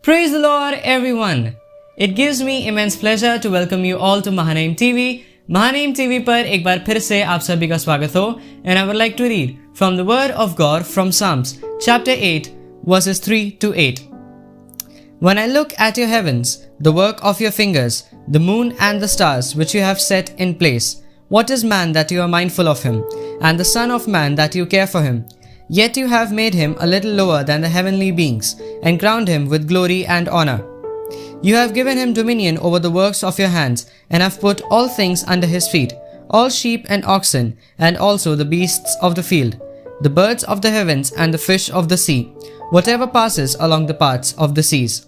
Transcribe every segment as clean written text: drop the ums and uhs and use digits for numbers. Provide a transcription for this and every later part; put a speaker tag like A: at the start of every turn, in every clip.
A: Praise the Lord, everyone! It gives me immense pleasure to welcome you all to Mahaneem TV. Mahaneem TV पर एक बार फिर से आप सभी का स्वागत हो. And I would like to read from the Word of God from Psalms chapter 8 verses 3 to 8. When I look at your heavens, the work of your fingers, the moon and the stars which you have set in place, what is man that you are mindful of him, and the son of man that you care for him? Yet you have made him a little lower than the heavenly beings, and crowned him with glory and honor. You have given him dominion over the works of your hands, and have put all things under his feet, all sheep and oxen, and also the beasts of the field, the birds of the heavens and the fish of the sea, whatever passes along the paths of the seas.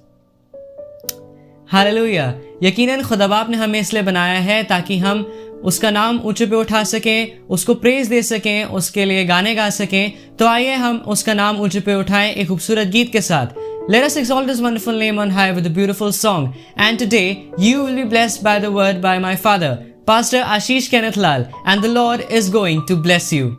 A: Hallelujah! यकीनन खुदा बाप ने हमें इसलिए बनाया है ताकि हम उसका नाम ऊंचे पे उठा सकें, उसको प्रेज दे सकें, उसके लिए गाने गा सकें. तो आइए हम उसका नाम ऊंचे पे उठाएं एक खूबसूरत गीत के साथ. Let us exalt his wonderful name on high with a beautiful song. And today you will be blessed by the word by my father, Pastor Ashish Kenneth Lal, and the Lord is going to bless you.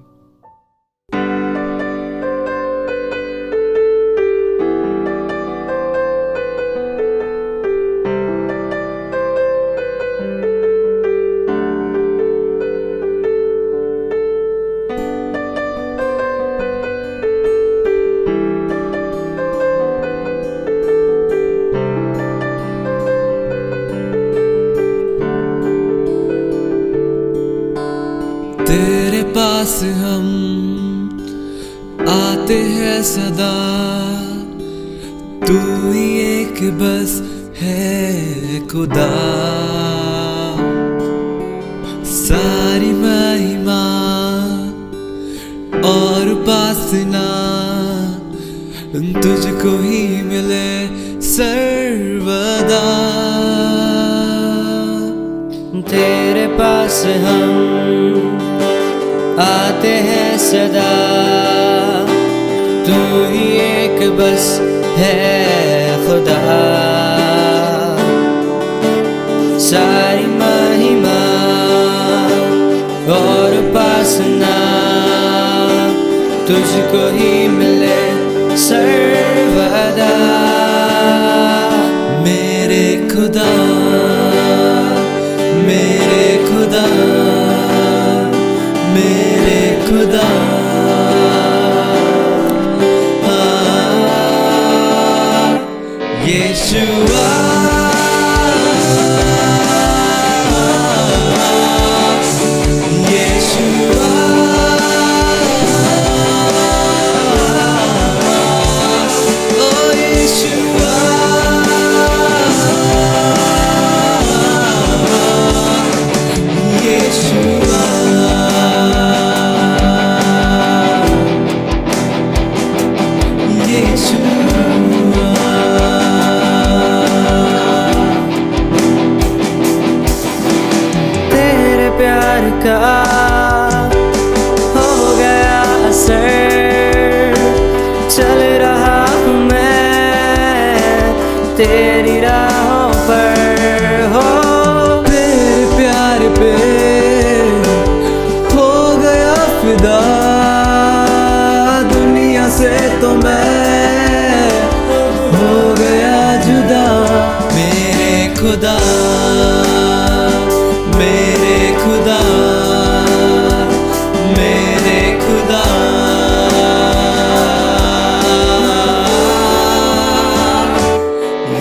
B: तेरे पास हम आते हैं सदा, तू ही एक बस है खुदा. सारी महिमा और उपासना तुझको ही मिले सर्वदा.
A: तेरे पास हम आते हैं सदा, तू ही एक बस है खुदा. सारी महिमा और उपासना तुझको ही मिले सर्वदा.
B: मेरे खुदा, मेरे खुदा, मेरे खुदा, यीशुआ.
A: का हो गया असर, चल रहा हूँ मैं तेरी राहों पर. हो
B: तेरे प्यार पे हो गया फिदा, दुनिया से तो मैं हो गया जुदा. मेरे खुदा, मेरे खुदा, मेरे खुदा,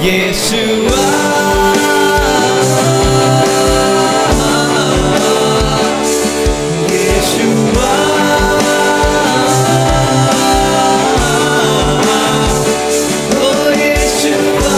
B: यीशुआ. यीशुआ, ओ यीशुआ.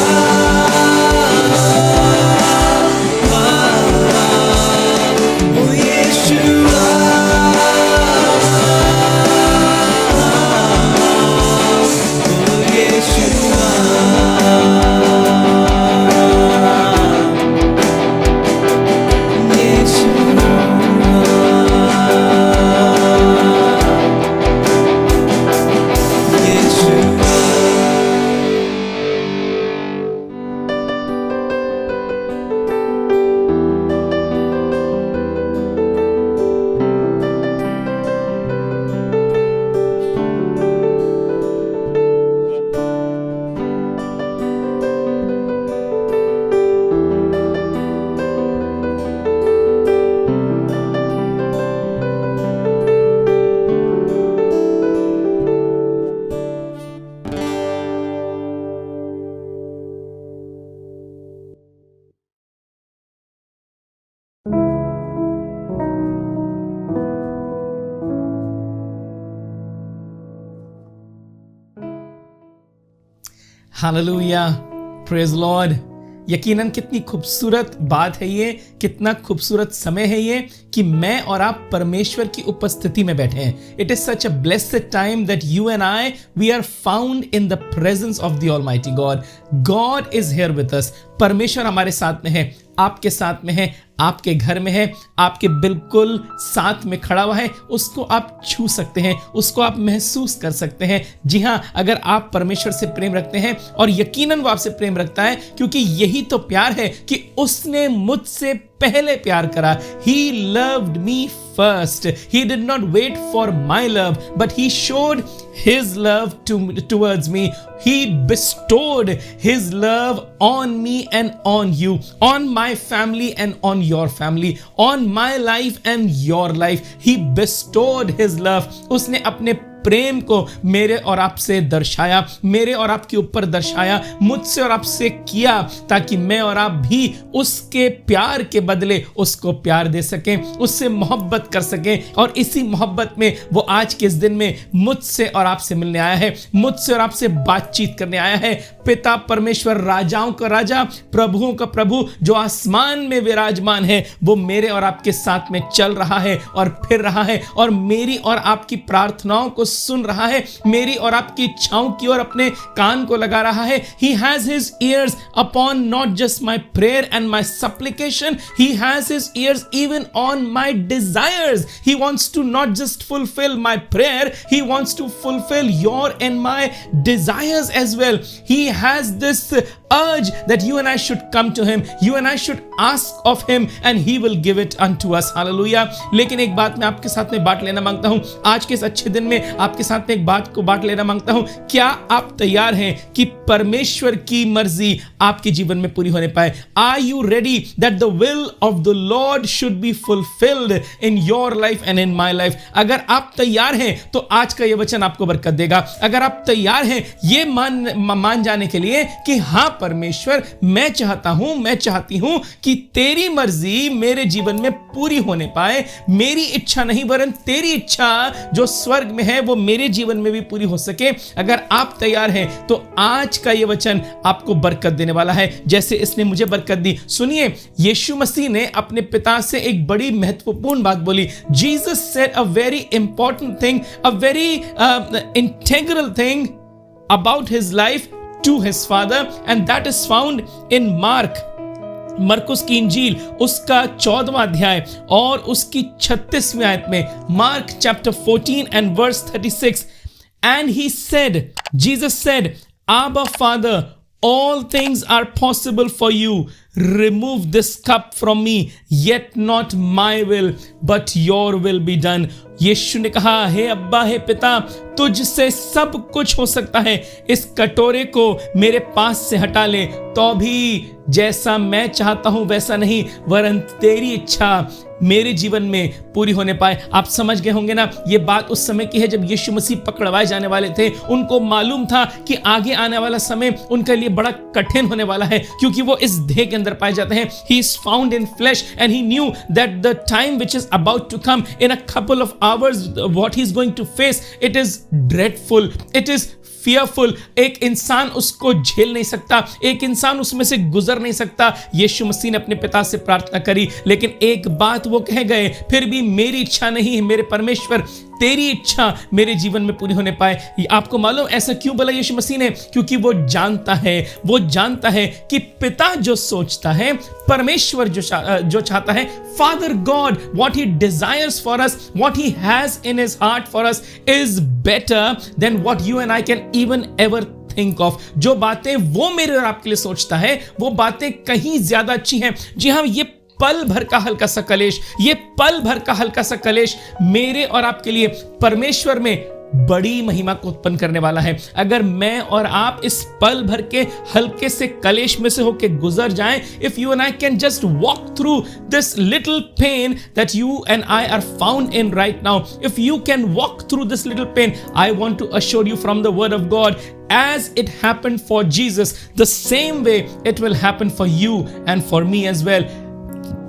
C: Hallelujah, praise Lord. यकीनन कितनी खूबसूरत बात है ये, कितना खूबसूरत समय है ये कि मैं और आप परमेश्वर की उपस्थिति में बैठे हैं। It is such a blessed time that you and I we are found in the presence of the almighty God. God is here with us. परमेश्वर हमारे साथ में है, आपके साथ में है, आपके घर में है, आपके बिल्कुल साथ में खड़ा हुआ है। उसको आप छू सकते हैं, उसको आप महसूस कर सकते हैं। जी हाँ, अगर आप परमेश्वर से प्रेम रखते हैं, और यकीनन वो आपसे प्रेम रखता है, क्योंकि यही तो प्यार है कि उसने मुझसे पहले प्यार करा। He loved me first. He did not wait for my love, but he showed his love towards me. He bestowed his love on me and on you, on my family and on your family, on my life and your life. He bestowed his love. उसने अपने प्रेम को मेरे और आपसे दर्शाया, मेरे और आपके ऊपर दर्शाया, मुझसे और आपसे किया, ताकि मैं और आप भी उसके प्यार के बदले उसको प्यार दे सकें, उससे मोहब्बत कर सकें। और इसी मोहब्बत में वो आज के इस दिन में मुझसे और आपसे मिलने आया है, मुझसे और आपसे बातचीत करने आया है। पिता परमेश्वर, राजाओं का राजा, प्रभुओं का प्रभु, जो आसमान में विराजमान है, वो मेरे और आपके साथ में चल रहा है और फिर रहा है, और मेरी और आपकी प्रार्थनाओं को सुन रहा है, मेरी और आपकी इच्छाओं की ओर अपने कान को लगा रहा है। He has his ears upon not just my prayer and my supplication, he has his ears even on my desires. He wants to not just fulfill my prayer, he wants to fulfill your and my desires as well. He has this urge that you and I should come to him, you and I should ask of him and he will give it unto us. Hallelujah. लेकिन एक बात मैं आपके साथ में बांट लेना मांगता हूं आज के इस अच्छे दिन में, आपके साथ में एक बात को बांट लेना मांगता हूं। क्या आप तैयार हैं कि परमेश्वर की मर्जी आपके जीवन में पूरी होने पाए? Are you ready that the will of the Lord should be fulfilled in your life and in my life? अगर आप तैयार हैं तो आज का ये वचन आपको बरकत देगा। अगर आप तैयार हैं ये मान जाने के लिए कि हाँ परमेश्वर, मैं चाहती हूं कि तेरी मर्जी मेरे जीवन में पूरी होने पाए, मेरी इच्छा नहीं वरन तेरी इच्छा जो स्वर्ग में है वो मेरे जीवन में भी पूरी हो सके। अगर आप तैयार हैं तो आज का ये वचन आपको बरकत देने वाला है, जैसे इसने मुझे बरकत दी। सुनिए, यीशु मसीह ने अपने पिता से एक बड़ी महत्वपूर्ण बात बोली। Jesus said a very important thing, a very integral thing about his life to his father, and that is found in मरकुस की इंजील उसका 14वां अध्याय और उसकी 36वीं आयत में। Mark chapter 14 and verse 36, and he said, Jesus said, Abba Father, all things are possible for you. Remove this cup from me, yet not my will, but your will be done. यीशु ने कहा, हे अब्बा, हे पिता, तुझसे सब कुछ हो सकता है। इस कटोरे को मेरे पास से हटा ले, तो भी जैसा मैं चाहता हूं वैसा नहीं, वरन तेरी इच्छा मेरे जीवन में पूरी होने पाए। आप समझ गए होंगे ना, ये बात उस समय की है जब यीशु मसीह पकड़वाए जाने वाले थे। उनको मालूम था कि आगे आने वाला समय उनके लिए बड़ा कठिन होने वाला है, क्योंकि वो इस देह के अंदर पाए जाते हैं। He is found in flesh and he knew that the time which is about to come in a couple of hours, what he is going to face, it is dreadful, it is fearful. एक इंसान उसको झेल नहीं सकता, एक इंसान उसमें से गुजर नहीं सकता। यीशु मसीह ने अपने पिता से प्रार्थना करी, लेकिन एक बात वो कह गए, फिर भी मेरी इच्छा नहीं है मेरे परमेश्वर, तेरी इच्छा मेरे जीवन में पूरी होने पाए। आपको मालूम ऐसा क्यों बोला यीशु मसीह ने? क्योंकि वो जानता है कि पिता जो सोचता है, परमेश्वर जो चाहता है, father God, what he desires for us, what he has in his heart for us is better than what you and I can even ever think of. जो बातें वो मेरे और आपके लिए सोचता है, वो बातें कहीं ज्यादा अच्छी हैं। जी हाँ, ये पल भर का हल्का सा कलेश, ये पल भर का हल्का सा कलेश मेरे और आपके लिए परमेश्वर में बड़ी महिमा को उत्पन्न करने वाला है। अगर मैं और आप इस पल भर के हल्के से कलेश में से होकर गुजर जाएं, if you and I can just walk through this little pain that you and I are found in right now, if you can walk through this little pain, I want to assure you from the word of God, as it happened for Jesus, the same way it will happen for you and for me as well.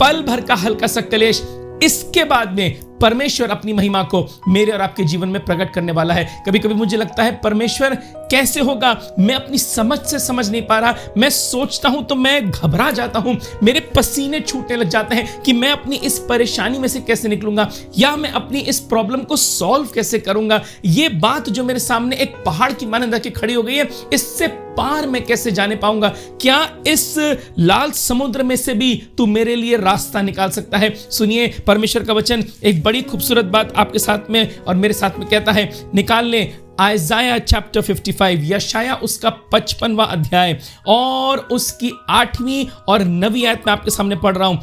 C: पल भर का हल्का सा कलेश, इसके बाद में परमेश्वर अपनी महिमा को मेरे और आपके जीवन में प्रकट करने वाला है। कभी कभी मुझे लगता है परमेश्वर कैसे होगा, मैं अपनी समझ से समझ नहीं पा रहा, मैं सोचता हूं तो मैं घबरा जाता हूं, मेरे पसीने छूटने लग जाते हैं कि मैं अपनी इस परेशानी में से कैसे निकलूंगा, या मैं अपनी इस प्रॉब्लम को सॉल्व कैसे करूंगा। ये बात जो मेरे सामने एक पहाड़ की मानंद आके खड़ी हो गई है, इससे पार मैं कैसे जाने पाऊंगा? क्या इस लाल समुद्र में से भी तू मेरे लिए रास्ता निकाल सकता है? सुनिए, परमेश्वर का वचन एक बड़ी खूबसूरत बात आपके साथ में और मेरे साथ में कहता है। निकाल लें आइज़ाया चैप्टर 55, यशाया उसका 55वां अध्याय और उसकी 8वीं और 9वीं आयत में आपके सामने पढ़ रहा हूं।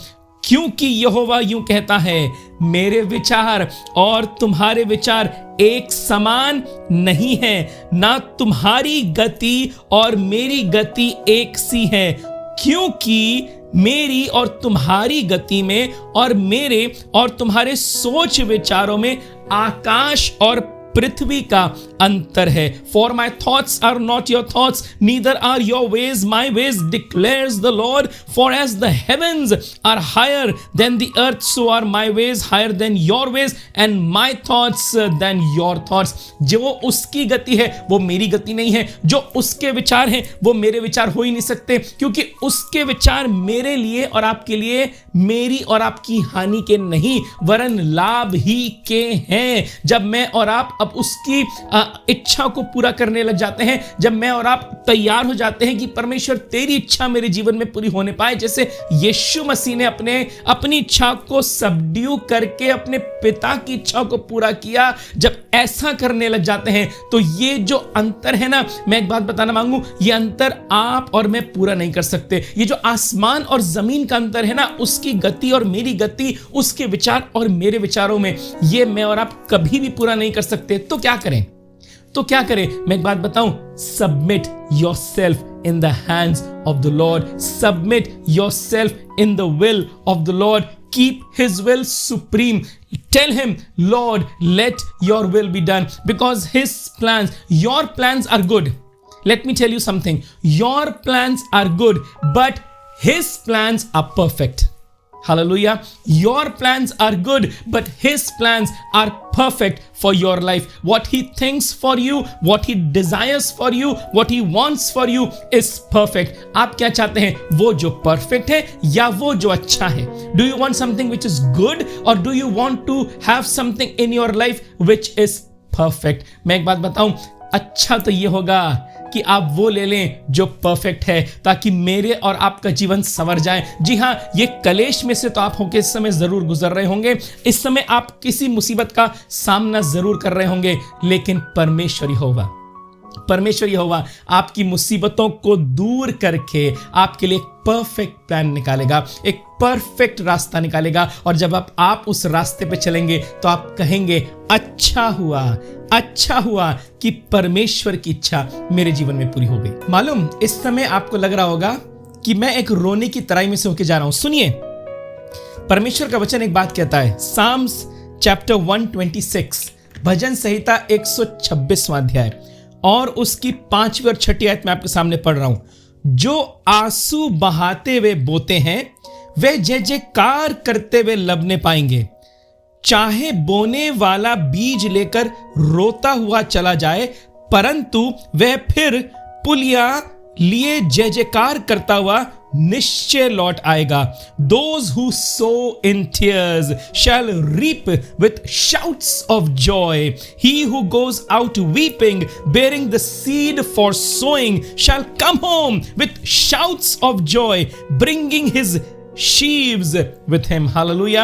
C: क्योंकि यहोवा यूं कहता है, मेरे विचार और तुम्हारे विचार एक समान नहीं है, ना तुम्हारी गति और मेरी गति एक सी है। क्योंकि मेरी और तुम्हारी गति में और मेरे और तुम्हारे सोच विचारों में आकाश और पृथ्वी का अंतर है। For my thoughts are not your thoughts, neither are your ways my ways, declares the Lord. For as the heavens are higher than the earth, so are my ways higher than your ways, and my thoughts than your thoughts. जो उसकी गति है वो मेरी गति नहीं है, जो उसके विचार हैं वो मेरे विचार हो ही नहीं सकते, क्योंकि उसके विचार मेरे लिए और आपके लिए मेरी और आपकी हानि के नहीं वरन लाभ ही के हैं। जब मैं और आप अब उसकी इच्छा को पूरा करने लग जाते हैं, जब मैं और आप तैयार हो जाते हैं कि परमेश्वर तेरी इच्छा मेरे जीवन में पूरी होने पाए, जैसे यीशु मसीह ने अपनी इच्छा को सबड्यू करके अपने पिता की इच्छा को पूरा किया, जब ऐसा करने लग जाते हैं तो ये जो अंतर है ना, मैं एक बात बताना मांगू, ये अंतर आप और मैं पूरा नहीं कर सकते। ये जो आसमान और जमीन का अंतर है ना, उसकी गति और मेरी गति, उसके विचार और मेरे विचारों में, ये मैं और आप कभी भी पूरा नहीं कर सकते। तो क्या करें? मैं एक बात बताऊं, submit yourself in the hands of the Lord. Submit yourself in the will of the Lord. Keep his will supreme. Tell him, Lord, let your will be done, because his plans, your plans are good. Let me tell you something. Your plans are good, but his plans are perfect. Hallelujah. Your plans are good, but his plans are perfect for your life. What he thinks for you, what he desires for you, what he wants for you is perfect. आप क्या चाहते हैं? वो जो perfect है या वो जो अच्छा है? Do you want something which is good, or do you want to have something in your life which is perfect? मैं एक बात बताऊं, अच्छा तो ये होगा कि आप वो ले लें जो परफेक्ट है, ताकि मेरे और आपका जीवन संवर जाए। जी हाँ, ये कलेश में से तो आप होंगे इस समय जरूर गुजर रहे होंगे, इस समय आप किसी मुसीबत का सामना जरूर कर रहे होंगे, लेकिन परमेश्वर यहोवा आपकी मुसीबतों को दूर करके आपके लिए एक परफेक्ट प्लान निकालेगा, एक परफेक्ट रास्ता निकालेगा। और जब आप उस रास्ते पे चलेंगे तो आप कहेंगे, अच्छा हुआ कि परमेश्वर की इच्छा मेरे जीवन में पूरी हो गई। मालूम, इस समय आपको लग रहा होगा कि मैं एक रोने की तराई में से होके जा रहा हूं। सुनिए, परमेश्वर का वचन एक बात कहता है, साम्स चैप्टर 126, भजन संहिता 126वां अध्याय और उसकी 5वीं और 6वीं आयत में आपके सामने पढ़ रहा हूं। जो आंसू बहाते हुए बोते हैं वे जय जयकार करते हुए लबने पाएंगे। चाहे बोने वाला बीज लेकर रोता हुआ चला जाए, परंतु वह फिर पुलिया लिए जय जयकार करता हुआ निश्चय लौट आएगा। Those who sow in tears shall reap with shouts of joy. He who goes out weeping, bearing the seed for sowing, shall come home with shouts of joy, bringing his sheaves with him. Hallelujah.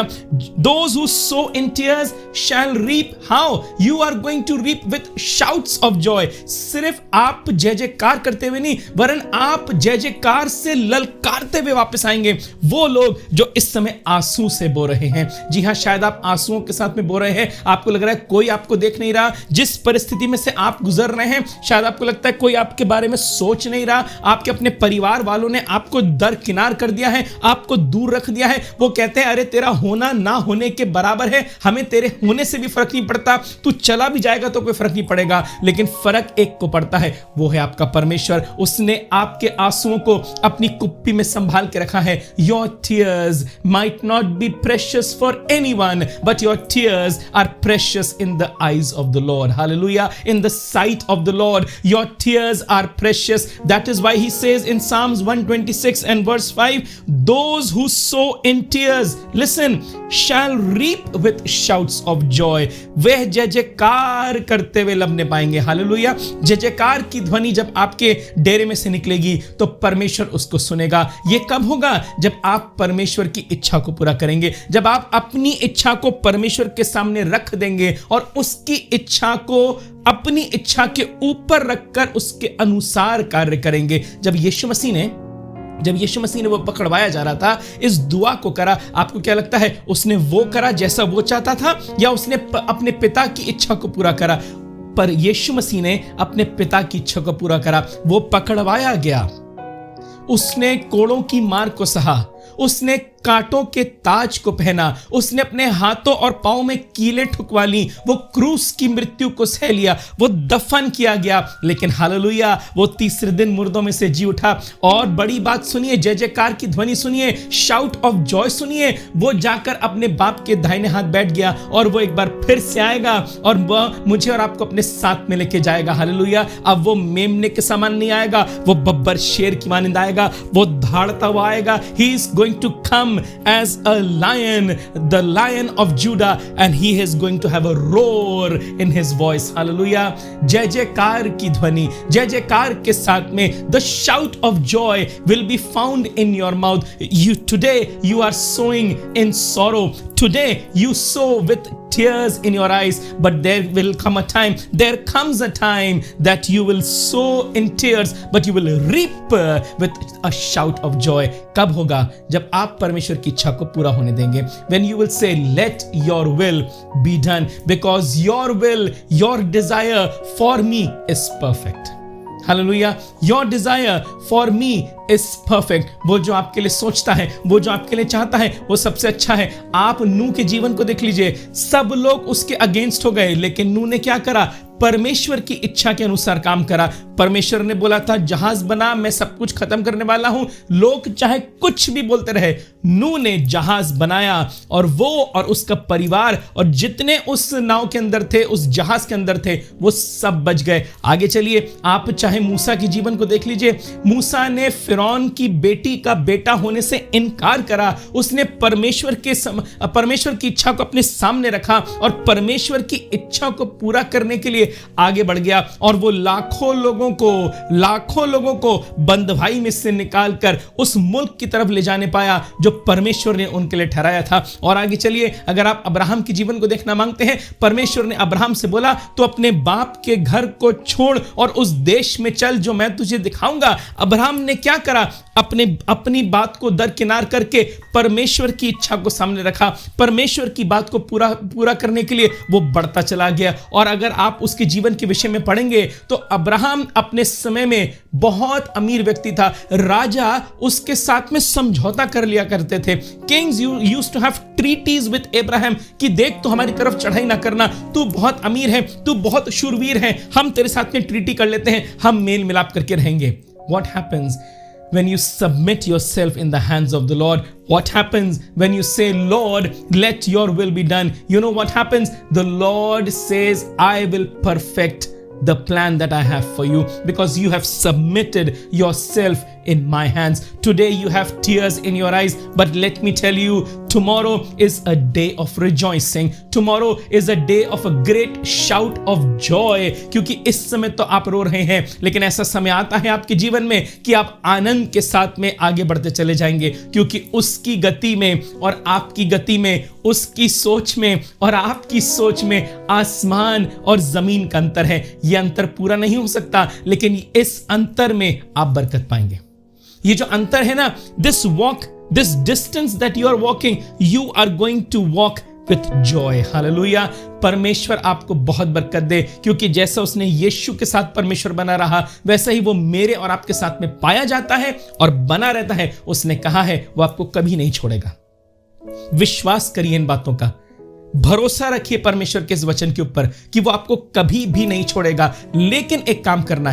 C: Those who sow in tears shall reap. How? You are going to reap with shouts of joy. सिर्फ आप जय जयकार करते हुए नहीं, वरन आप जय जयकार से ललकारते हुए वापस आएंगे। वो लोग जो इस समय आंसू से बो रहे हैं, जी हाँ, शायद आप आंसुओं के साथ में बो रहे हैं, आपको लग रहा है कोई आपको देख नहीं रहा, जिस परिस्थिति में से आप गुजर रहे हैं शायद आपको लगता है कोई आपके बारे में सोच नहीं रहा, आपके अपने परिवार वालों ने आपको दरकिनार कर दिया है, आपको दूर रख दिया है। वो कहते हैं अरे तेरा होना ना होने के बराबर है, हमें तेरे होने से भी फर्क नहीं पड़ता, तू चला भी जाएगा तो कोई फर्क नहीं पड़ेगा, लेकिन फर्क एक को पड़ता है, वो है आपका परमेश्वर। उसने आपके आंसुओं को अपनी कुप्पी में संभाल के रखा है। Your tears might not be precious for anyone, but your tears are precious in the eyes of the Lord. Hallelujah. In the sight of the Lord, your tears are precious. That is why he says in Psalms 126 and verse 5, those who sow in tears, listen, shall reap with shouts of joy. वह जय जयकार करते हुए लबने पाएंगे। Hallelujah. जय जयकार की ध्वनि जब आपके डेरे में से निकलेगी तो परमेश्वर उसको सुनेगा। ये कब होगा? जब आप परमेश्वर की इच्छा को पूरा करेंगे, जब आप अपनी इच्छा को परमेश्वर के सामने रख देंगे और उसकी इच्छा को अपनी इच्छा के ऊपर रखकर उसके अनुसार कार्य करेंगे। जब यीशु मसीह ने वो पकड़वाया जा रहा था, इस दुआ को करा, आपको क्या लगता है उसने वो करा जैसा वो चाहता था, या उसने अपने पिता की इच्छा को पूरा करा? पर यीशु मसीह ने अपने पिता की इच्छा को पूरा करा। वो पकड़वाया गया, उसने कोड़ों की मार को सहा, उसने कांटों के ताज को पहना, उसने अपने हाथों और पांव में कीलें ठुकवा ली, वो क्रूस की मृत्यु को सह लिया, वो दफन किया गया, लेकिन हालेलुया वो तीसरे दिन मुर्दों में से जी उठा। और बड़ी बात सुनिए, जय जयकार की ध्वनि सुनिए, शाउट ऑफ जॉय सुनिए, वो जाकर अपने बाप के दाहिने हाथ बैठ गया और वो एक बार फिर से आएगा और वह मुझे और आपको अपने साथ में लेके जाएगा। हालेलुया। अब वो मेमने के समान नहीं आएगा, वो बब्बर शेर की मानिंद आएगा, वो धाड़ता हुआ आएगा। He is going to come as a lion, the lion of Judah, and he is going to have a roar in his voice. Hallelujah. जय जयकार की ध्वनि, जय जयकार के साथ में the shout of joy will be found in your mouth. Today you are sowing in sorrow. Today you sow with tears in your eyes, but there comes a time that you will sow in tears, but you will reap with a shout of joy. कब होगा? जब आप परमेश्वर की इच्छा को पूरा होने देंगे। When you will say, let your will be done, because your will, your desire for me is perfect. Hallelujah. Your desire for me is perfect. वो जो आपके लिए सोचता है, वो जो आपके लिए चाहता है, वो सबसे अच्छा है। आप नूह के जीवन को देख लीजिए, सब लोग उसके अगेंस्ट हो गए, लेकिन नूह ने क्या करा? परमेश्वर की इच्छा के अनुसार काम करा। परमेश्वर ने बोला था जहाज बना, मैं सब कुछ खत्म करने वाला हूं, लोग चाहे कुछ भी बोलते रहे। नूह ने जहाज बनाया और वो और उसका परिवार और जितने उस नाव के अंदर थे, उस जहाज के अंदर थे, वो सब बच गए। आगे चलिए, आप चाहे मूसा के जीवन को देख लीजिए। मूसा ने फिरौन की बेटी का बेटा होने से इनकार करा। उसने परमेश्वर की इच्छा को अपने सामने रखा और परमेश्वर की इच्छा को पूरा करने के लिए आगे बढ़ गया और वो लाखों लोगों को बंधुआई में से निकालकर उस मुल्क की तरफ ले जाने पाया जो परमेश्वर ने उनके लिए ठहराया था। और आगे चलिए, अगर आप अब्राहम के जीवन को देखना मांगते हैं, परमेश्वर ने अब्राहम से बोला तो अपने बाप के घर को छोड़ और उस देश में चल जो मैं तुझे दिखाऊंगा। अब्राहम ने क्या करा? अपनी बात को दरकिनार करके परमेश्वर की इच्छा को सामने रखा। परमेश्वर की बात को पूरा करने के लिए वो बढ़ता चला गया। और अगर आप उसके जीवन के विषय में पढ़ेंगे तो अब्राहम अपने समय में बहुत अमीर व्यक्ति था। राजा उसके साथ में समझौता कर लिया करते थे। Kings used to have treaties with Abraham कि देख तू हमारी तरफ चढ़ाई ना करना, तू बहुत अमीर है, तू बहुत शूरवीर है, हम तेरे साथ में ट्रीटी कर लेते हैं, हम मेल मिलाप करके रहेंगे। What happens when you submit yourself in the hands of the Lord? What happens when you say, Lord, let your will be done? You know what happens? The Lord says, I will perfect the plan that I have for you because you have submitted yourself in my hands. Today you have tears in your eyes, but let me tell you, tomorrow is a day of rejoicing. Tomorrow is a day of a great shout of joy. क्योंकि इस समय तो आप रो रहे हैं, लेकिन ऐसा समय आता है आपके जीवन में कि आप आनंद के साथ में आगे बढ़ते चले जाएंगे, क्योंकि उसकी गति में और आपकी गति में, उसकी सोच में और आपकी सोच में आसमान और जमीन का अंतर है। यह अंतर पूरा नहीं हो सकता, लेकिन इस अंतर में आप बरकत पाएंगे। ये जो अंतर है ना, this distance that you are walking, you are going to walk with joy. Hallelujah. परमेश्वर आपको बहुत बरकत दे, क्योंकि जैसा उसने यीशु के साथ परमेश्वर बना रहा, वैसा ही वो मेरे और आपके साथ में पाया जाता है और बना रहता है। उसने कहा है वो आपको कभी नहीं छोड़ेगा। विश्वास करिए इन बातों का, भरोसा रखिए परमेश्वर के इस वचन के ऊपर कि वो आपको कभी भी नहीं छोड़ेगा। लेकिन एक काम करना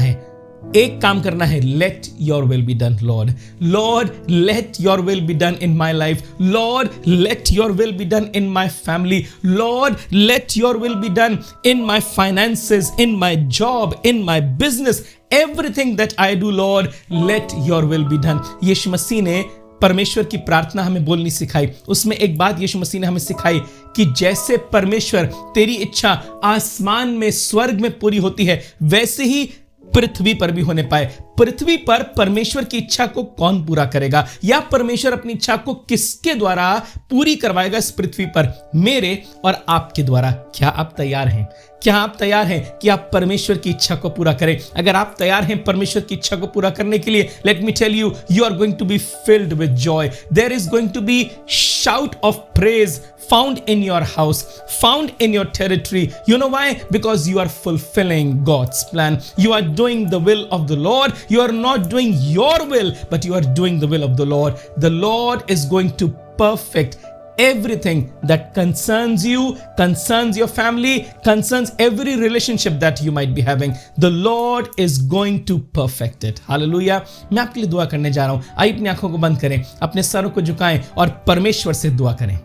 C: है, let your will be done Lord. Lord let your will be done in my life. Lord let your will be done in my family. Lord let your will be done in my finances, in my job, in my business, everything that I do Lord let your will be done. यीशु मसीह ने परमेश्वर की प्रार्थना हमें बोलनी सिखाई। उसमें एक बात यीशु मसीह ने हमें सिखाई कि जैसे परमेश्वर तेरी इच्छा आसमान में स्वर्ग में पूरी होती है, वैसे ही पृथ्वी पर भी होने पाए। पृथ्वी पर परमेश्वर की इच्छा को कौन पूरा करेगा, या परमेश्वर अपनी इच्छा को किसके द्वारा पूरी करवाएगा इस पृथ्वी पर? मेरे और आपके द्वारा। क्या आप तैयार हैं? क्या आप तैयार हैं कि आप परमेश्वर की इच्छा को पूरा करें? अगर आप तैयार हैं परमेश्वर की इच्छा को पूरा करने के लिए, let me tell you, you are going to be filled with joy. There is going to be shout of praise found in your house, found in your territory. You know why? Because you are fulfilling God's plan. You are doing the will of the Lord. You are not doing your will, but you are doing the will of the Lord. The Lord is going to perfect everything that concerns you, concerns your family, concerns every relationship that you might be having. The Lord is going to perfect it. Hallelujah. मैं आपके लिए दुआ करने जा रहा हूं। आइए अपनी आंखों को बंद करें, अपने सरों को झुकाएं और परमेश्वर से दुआ करें।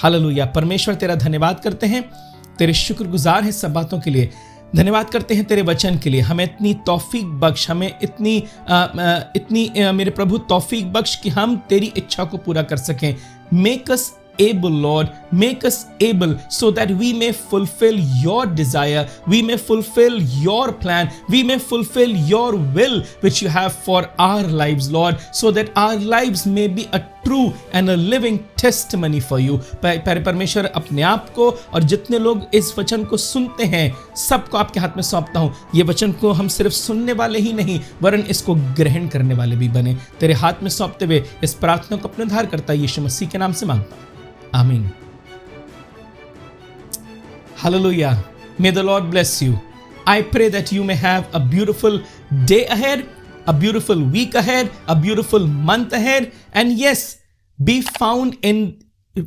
C: हालेलुया। परमेश्वर तेरा धन्यवाद करते हैं, तेरे शुक्रगुजार हैं सब बातों के लिए। धन्यवाद करते हैं तेरे वचन के लिए। हमें इतनी तौफीक बख्श, हमें इतनी मेरे प्रभु तौफीक बख्श कि हम तेरी इच्छा को पूरा कर सकें। Make us able, Lord, make us able so that we may fulfill your desire, we may fulfill your plan, we may fulfill your will which you have for our lives, Lord, so that our lives may be a true and a living testimony for you. प्यारे परमेश्वर, अपने आप को और जितने लोग इस वचन को सुनते हैं सबको आपके हाथ में सौंपता हूँ। ये वचन को हम सिर्फ सुनने वाले ही नहीं, वरन इसको ग्रहण करने वाले भी बने। तेरे हाथ में सौंपते हुए इस प्रार्थना को अपने उद्धार करता यीशु मसीह के नाम से मांगता हूँ, आमीन। Hallelujah. May the Lord bless you. I pray that you may have a beautiful day ahead, a beautiful week ahead, a beautiful month ahead, and yes, be found in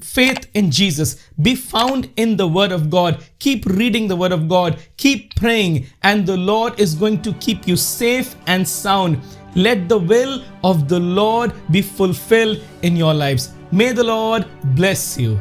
C: faith in Jesus. Be found in the Word of God. Keep reading the Word of God. Keep praying, and the Lord is going to keep you safe and sound. Let the will of the Lord be fulfilled in your lives. May the Lord bless you.